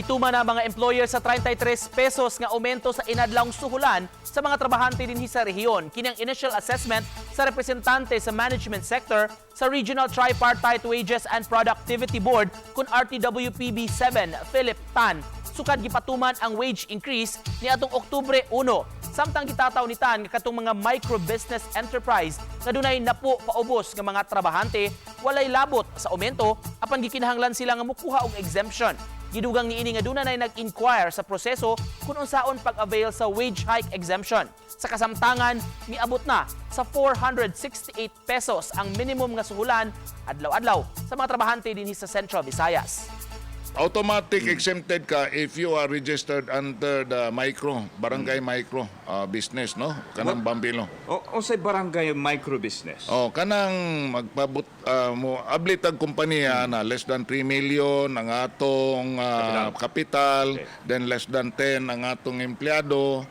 Gituman na mga employer sa 33 pesos nga aumento sa inadlawng suhulan sa mga trabahante dinhi sa rehiyon. Kini ang initial assessment sa representante sa management sector sa Regional Tripartite Wages and Productivity Board kun RTWPB 7 Philip Tan. Sukad gipatuman ang wage increase niadtong Oktubre 1. Samtang gitataw ni Tan nga katong mga micro-business enterprise nga dunay napo paubos nga mga trabahante walay labot sa aumento apan gikinahanglan sila nga mokuha og exemption. Gidugang niini nga dunay nag-inquire sa proseso kung unsaon pag-avail sa wage hike exemption. Sa kasamtangan, miabot na sa 468 pesos ang minimum nga suhulan adlaw-adlaw sa mga trabahante dinhi sa Central Visayas. Automatic exempted ka if you are registered under the barangay micro business, no? Kanang Bambilo. O sa barangay micro business. Oh, kanang magpabot mo ablit ang kompanya na less than 3 million ang atong kapital, Okay. then less than 10 ang atong empleyado.